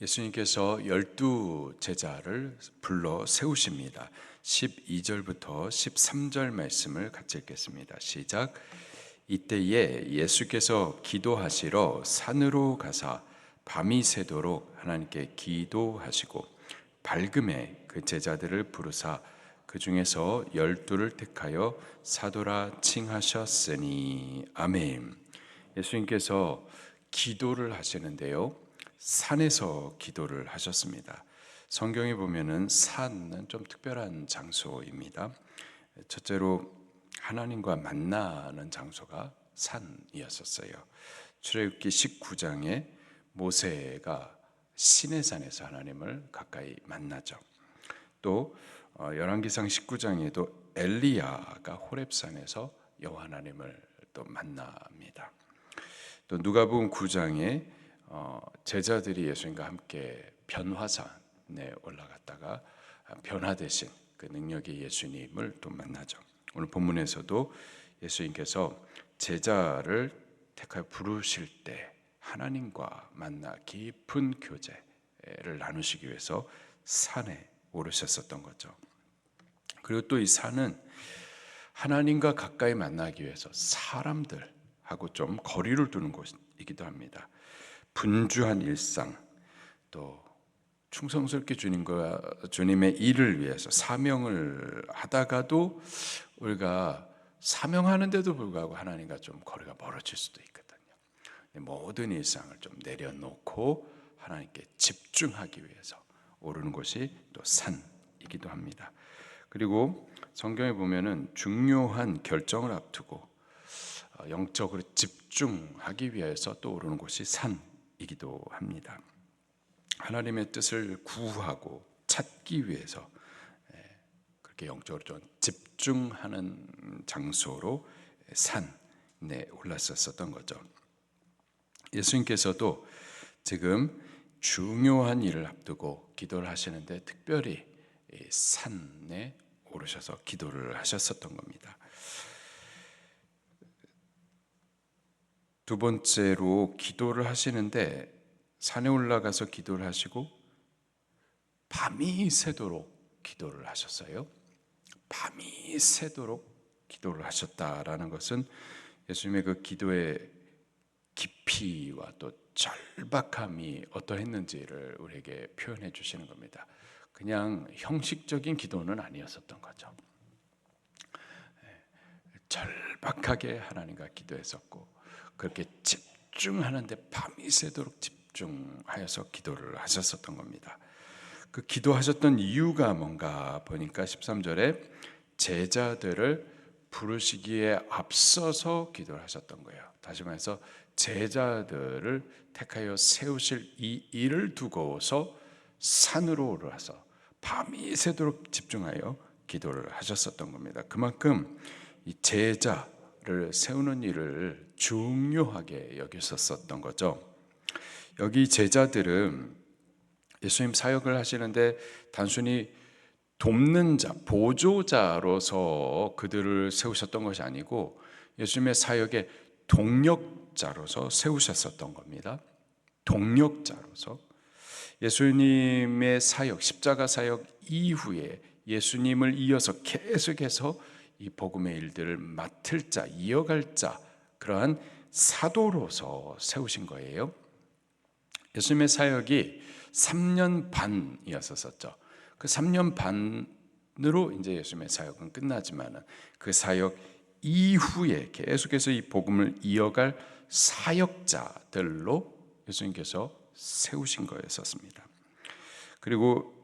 예수님께서 12 제자를 불러 세우십니다. 12절부터 13절 말씀을 같이 읽겠습니다. 시작. 이때에 예수께서 기도하시러 산으로 가사 밤이 새도록 하나님께 기도하시고 밝음에 그 제자들을 부르사 그 중에서 12를 택하여 사도라 칭하셨으니 아멘. 예수님께서 기도를 하시는데요, 산에서 기도를 하셨습니다. 성경에 보면은 산은 좀 특별한 장소입니다. 첫째로 하나님과 만나는 장소가 산이었었어요. 출애굽기 19장에 모세가 시내산에서 하나님을 가까이 만나죠. 또 열왕기상 19장에도 엘리야가 호렙산에서 여호와 하나님을 또 만납니다. 또 누가복음 9장에 제자들이 예수님과 함께 변화산에 올라갔다가 변화되신 그 능력의 예수님을 또 만나죠. 오늘 본문에서도 예수님께서 제자를 택하여 부르실 때 하나님과 만나 깊은 교제를 나누시기 위해서 산에 오르셨었던 거죠. 그리고 또 이 산은 하나님과 가까이 만나기 위해서 사람들하고 좀 거리를 두는 곳이기도 합니다. 분주한 일상, 또 충성스럽게 주님의 일을 위해서 사명을 하다가도 우리가 사명하는데도 불구하고 하나님과 좀 거리가 멀어질 수도 있거든요. 모든 일상을 좀 내려놓고 하나님께 집중하기 위해서 오르는 곳이 또 산이기도 합니다. 그리고 성경에 보면은 중요한 결정을 앞두고 영적으로 집중하기 위해서 또 오르는 곳이 산이기도 합니다. 하나님의 뜻을 구하고 찾기 위해서 그렇게 영적으로 좀 집중하는 장소로 산에 올랐었던 거죠. 예수님께서도 지금 중요한 일을 앞두고 기도를 하시는데 특별히 산에 오르셔서 기도를 하셨었던 겁니다. 두 번째로 기도를 하시는데 산에 올라가서 기도를 하시고 밤이 새도록 기도를 하셨어요. 밤이 새도록 기도를 하셨다라는 것은 예수님의 그 기도의 깊이와 또 절박함이 어떠했는지를 우리에게 표현해 주시는 겁니다. 그냥 형식적인 기도는 아니었었던 거죠. 절박하게 하나님과 기도했었고 그렇게 집중하는데 밤이 새도록 집중하여서 기도를 하셨었던 겁니다. 그 기도하셨던 이유가 뭔가 보니까 13절에 제자들을 부르시기에 앞서서 기도를 하셨던 거예요. 다시 말해서 제자들을 택하여 세우실 이 일을 두고서 산으로 올라서 밤이 새도록 집중하여 기도를 하셨었던 겁니다. 그만큼 이 제자를 세우는 일을 중요하게 여기셨었던 거죠. 여기 제자들은 예수님 사역을 하시는데 단순히 돕는 자, 보조자로서 그들을 세우셨던 것이 아니고 예수님의 사역의 동력자로서 세우셨었던 겁니다. 동력자로서 예수님의 사역, 십자가 사역 이후에 예수님을 이어서 계속해서 이 복음의 일들을 맡을 자, 이어갈 자, 그러한 사도로서 세우신 거예요. 예수님의 사역이 3년 반이었었죠. 그 3년 반으로 이제 예수님의 사역은 끝나지만은 그 사역 이후에 계속해서 이 복음을 이어갈 사역자들로 예수님께서 세우신 거였었습니다. 그리고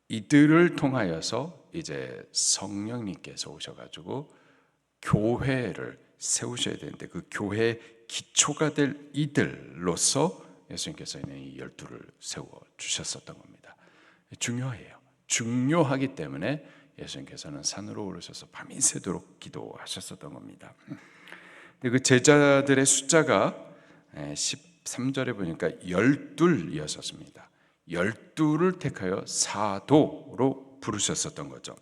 이들을 통하여서 이제 성령님께서 오셔가지고 교회를 세우셔야 되는데 그 교회의 기초가 될 이들로서 예수님께서는 이 12를 세워주셨었던 겁니다. 중요해요. 중요하기 때문에 예수님께서는 산으로 오르셔서 밤이 새도록 기도하셨었던 겁니다. 그 제자들의 숫자가 13절에 보니까 12이었습니다. 12를 택하여 사도로 부르셨었던 거죠.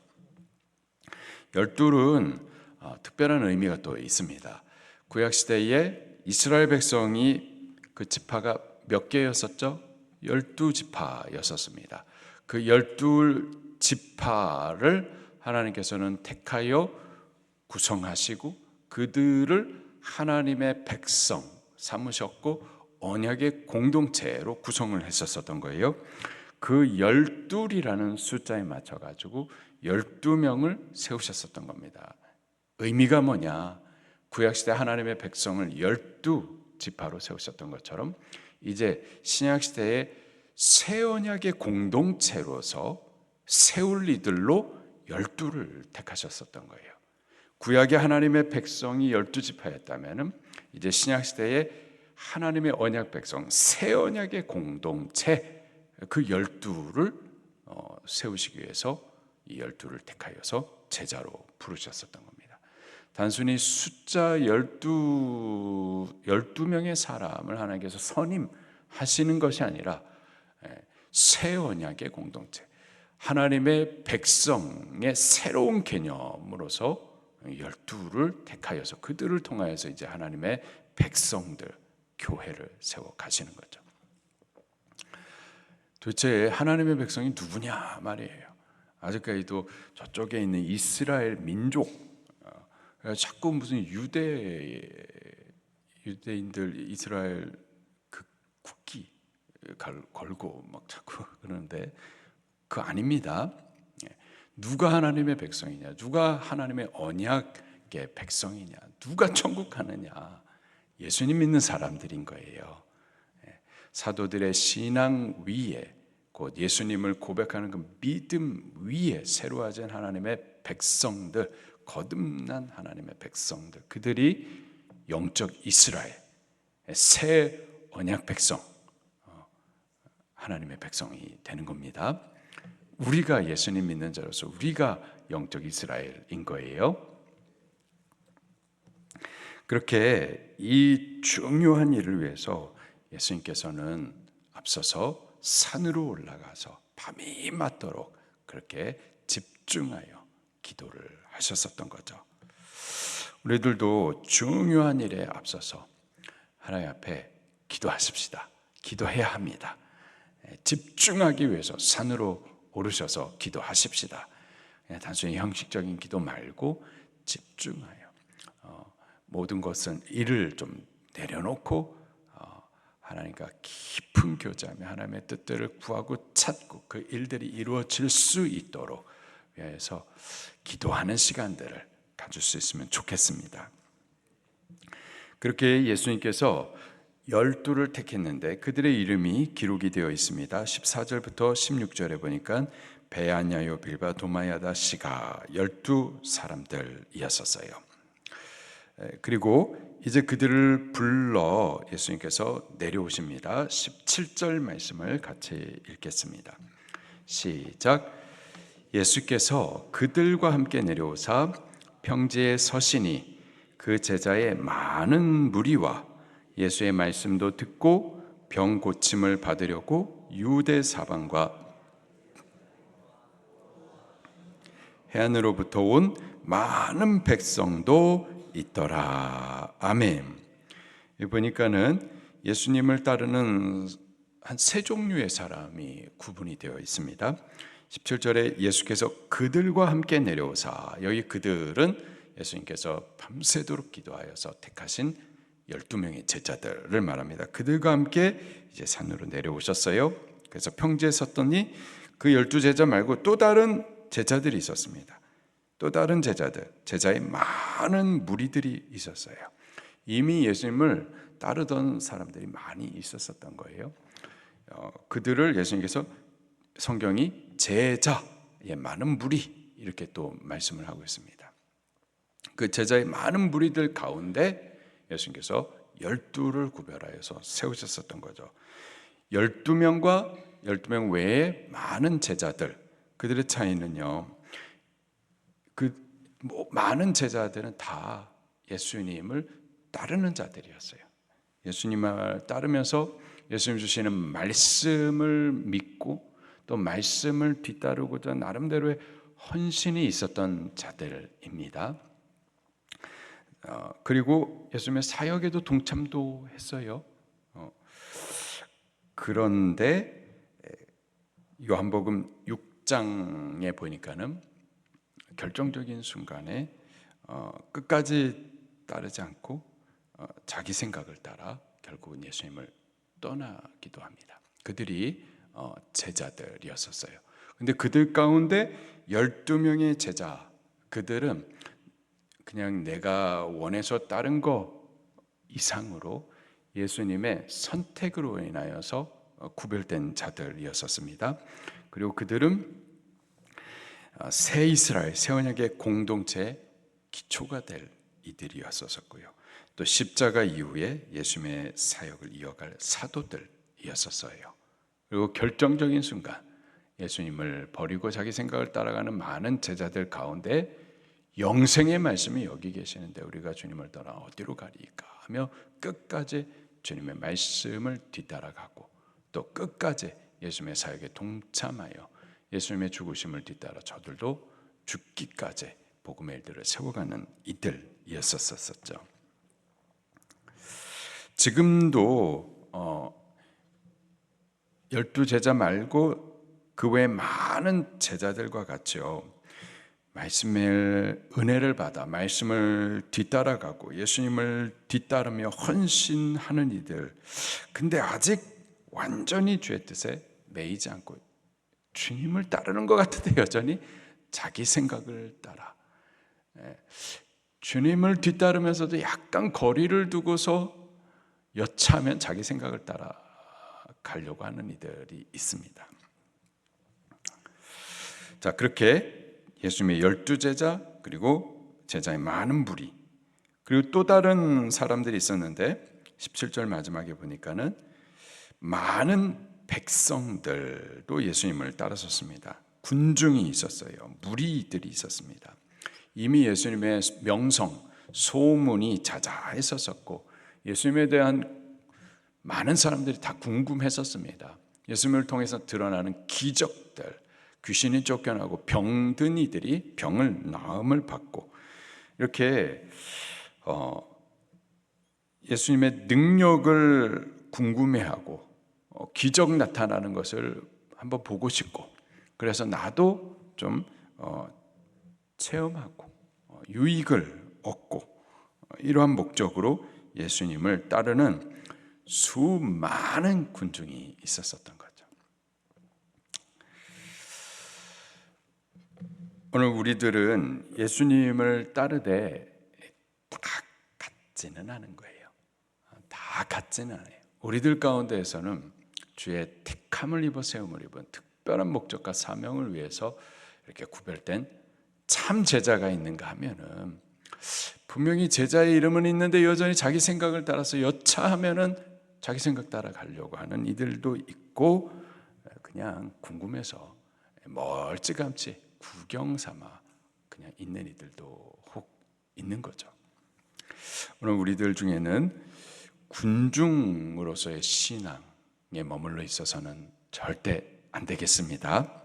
12은 특별한 의미가 또 있습니다. 구약시대에 이스라엘 백성이 그 지파가 몇 개였었죠? 12지파였었습니다. 그 12지파를 하나님께서는 택하여 구성하시고 그들을 하나님의 백성 삼으셨고 언약의 공동체로 구성을 했었던 거예요. 그 12이라는 숫자에 맞춰가지고 12명을 세우셨었던 겁니다. 의미가 뭐냐? 구약시대 하나님의 백성을 12지파로 세우셨던 것처럼 이제 신약시대의 새 언약의 공동체로서 세울 이들로 12를 택하셨었던 거예요. 구약의 하나님의 백성이 12지파였다면 이제 신약시대의 하나님의 언약 백성, 새 언약의 공동체 그 12를 세우시기 위해서 이 12를 택하여서 제자로 부르셨었던 겁니다. 단순히 숫자 12명의 사람을 하나님께서 선임하시는 것이 아니라 새 언약의 공동체, 하나님의 백성의 새로운 개념으로서 12를 택하여서 그들을 통하여서 이제 하나님의 백성들, 교회를 세워 가시는 거죠. 도대체 하나님의 백성이 누구냐 말이에요. 아직까지도 저쪽에 있는 이스라엘 민족, 자꾸 무슨 유대인들 이스라엘 그 국기 걸고 막 자꾸 그러는데 그거 아닙니다. 누가 하나님의 백성이냐, 누가 하나님의 언약의 백성이냐, 누가 천국 가느냐, 예수님 믿는 사람들인 거예요. 사도들의 신앙 위에 곧 예수님을 고백하는 그 믿음 위에 새로워진 하나님의 백성들, 거듭난 하나님의 백성들, 그들이 영적 이스라엘, 새 언약 백성, 하나님의 백성이 되는 겁니다. 우리가 예수님 믿는 자로서 우리가 영적 이스라엘인 거예요. 그렇게 이 중요한 일을 위해서 예수님께서는 앞서서 산으로 올라가서 밤이 맞도록 그렇게 집중하여 기도를 하셨었던 거죠. 우리들도 중요한 일에 앞서서 하나님 앞에 기도하십시다. 기도해야 합니다. 집중하기 위해서 산으로 오르셔서 기도하십시다. 그냥 단순히 형식적인 기도 말고 집중하여 모든 것은 일을 좀 내려놓고 하나님과 깊은 교제하며 하나님의 뜻들을 구하고 찾고 그 일들이 이루어질 수 있도록 위해서 기도하는 시간들을 가질 수 있으면 좋겠습니다. 그렇게 예수님께서 12를 택했는데 그들의 이름이 기록이 되어 있습니다. 14절부터 16절에 보니까 베아냐요, 빌바, 도마야다, 시가 12사람들이었었어요. 그리고 이제 그들을 불러 예수님께서 내려오십니다. 17절 말씀을 같이 읽겠습니다. 시작. 예수께서 그들과 함께 내려오사 평지에 서시니 그 제자의 많은 무리와 예수의 말씀도 듣고 병 고침을 받으려고 유대 사방과 해안으로부터 온 많은 백성도 있더라. 아멘. 보니까는 예수님을 따르는 한 세 종류의 사람이 구분이 되어 있습니다. 17절에 예수께서 그들과 함께 내려오사, 여기 그들은 예수님께서 밤새도록 기도하여서 택하신 12명의 제자들을 말합니다. 그들과 함께 이제 산으로 내려오셨어요. 그래서 평지에 섰더니 그 12제자 말고 또 다른 제자들이 있었습니다. 또 다른 제자들, 제자의 많은 무리들이 있었어요. 이미 예수님을 따르던 사람들이 많이 있었던 거예요. 그들을 예수님께서 성경이 제자의 많은 무리 이렇게 또 말씀을 하고 있습니다. 그 제자의 많은 무리들 가운데 예수님께서 12를 구별하여서 세우셨었던 거죠. 12명과 12명 외에 많은 제자들, 그들의 차이는요, 많은 제자들은 다 예수님을 따르는 자들이었어요. 예수님을 따르면서 예수님 주시는 말씀을 믿고 또 말씀을 뒤따르고자 나름대로의 헌신이 있었던 자들입니다. 그리고 예수님의 사역에도 동참도 했어요. 그런데 요한복음 6장에 보니까는 결정적인 순간에 끝까지 따르지 않고 자기 생각을 따라 결국은 예수님을 떠나기도 합니다. 그들이 제자들이었었어요. 근데 그들 가운데 12명의 제자, 그들은 그냥 내가 원해서 따른 거 이상으로 예수님의 선택으로 인하여서 구별된 자들이었었습니다. 그리고 그들은 새 이스라엘, 새 언약의 공동체의 기초가 될 이들이었었고요. 또 십자가 이후에 예수님의 사역을 이어갈 사도들이었었어요. 그리고 결정적인 순간 예수님을 버리고 자기 생각을 따라가는 많은 제자들 가운데 영생의 말씀이 여기 계시는데 우리가 주님을 떠나 어디로 가리까 하며 끝까지 주님의 말씀을 뒤따라가고 또 끝까지 예수님의 사역에 동참하여 예수님의 죽으심을 뒤따라 저들도 죽기까지 복음의 일들을 세워가는 이들이었었죠. 지금도 12제자 말고 그 외 많은 제자들과 같이요, 말씀의 은혜를 받아 말씀을 뒤따라가고 예수님을 뒤따르며 헌신하는 이들, 근데 아직 완전히 주의 뜻에 매이지 않고 주님을 따르는 것 같은데 여전히 자기 생각을 따라, 주님을 뒤따르면서도 약간 거리를 두고서 여차하면 자기 생각을 따라 가려고 하는 이들이 있습니다. 자, 그렇게 예수님의 12제자 그리고 제자의 많은 무리, 그리고 또 다른 사람들이 있었는데 17절 마지막에 보니까는 많은 백성들도 예수님을 따라섰습니다. 군중이 있었어요. 무리들이 있었습니다. 이미 예수님의 명성, 소문이 자자했었고 예수님에 대한 많은 사람들이 다 궁금했었습니다. 예수님을 통해서 드러나는 기적들, 귀신이 쫓겨나고 병든 이들이 병을 나음을 받고, 이렇게 예수님의 능력을 궁금해하고 기적 나타나는 것을 한번 보고 싶고, 그래서 나도 좀 체험하고 유익을 얻고 이러한 목적으로 예수님을 따르는 수많은 군중이 있었던 거죠. 오늘 우리들은 예수님을 따르되 다 같지는 않은 거예요. 다 같지는 않아요. 우리들 가운데에서는 주의 택함을 입어 세움을 입은 특별한 목적과 사명을 위해서 이렇게 구별된 참 제자가 있는가 하면은, 분명히 제자의 이름은 있는데 여전히 자기 생각을 따라서 여차하면은 자기 생각 따라 가려고 하는 이들도 있고, 그냥 궁금해서 멀찌감치 구경 삼아 그냥 있는 이들도 혹 있는 거죠. 오늘 우리들 중에는 군중으로서의 신앙에 머물러 있어서는 절대 안 되겠습니다.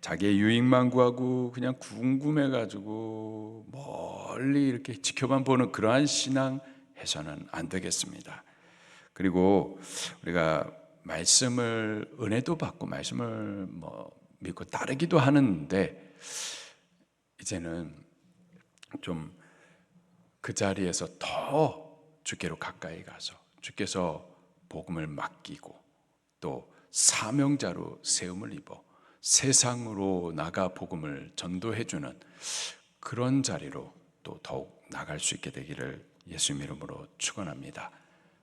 자기의 유익만 구하고 그냥 궁금해가지고 멀리 이렇게 지켜만 보는 그러한 신앙 해서는 안 되겠습니다. 그리고 우리가 말씀을 은혜도 받고 말씀을 믿고 따르기도 하는데, 이제는 좀 그 자리에서 더 주께로 가까이 가서 주께서 복음을 맡기고 또 사명자로 세움을 입어 세상으로 나가 복음을 전도해주는 그런 자리로 또 더욱 나갈 수 있게 되기를 예수님 이름으로 축원합니다.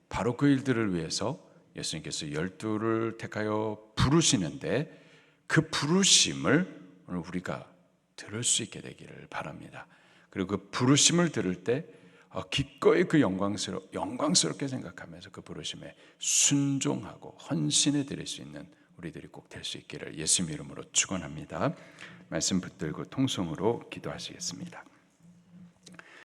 바로 그 일들을 위해서 예수님께서 12를 택하여 부르시는데, 그 부르심을 오늘 우리가 들을 수 있게 되기를 바랍니다. 그리고 그 부르심을 들을 때 기꺼이 그 영광스럽게 생각하면서 그 부르심에 순종하고 헌신해 드릴 수 있는 우리들이 꼭 될 수 있기를 예수님 이름으로 축원합니다. 말씀 붙들고 통성으로 기도하시겠습니다.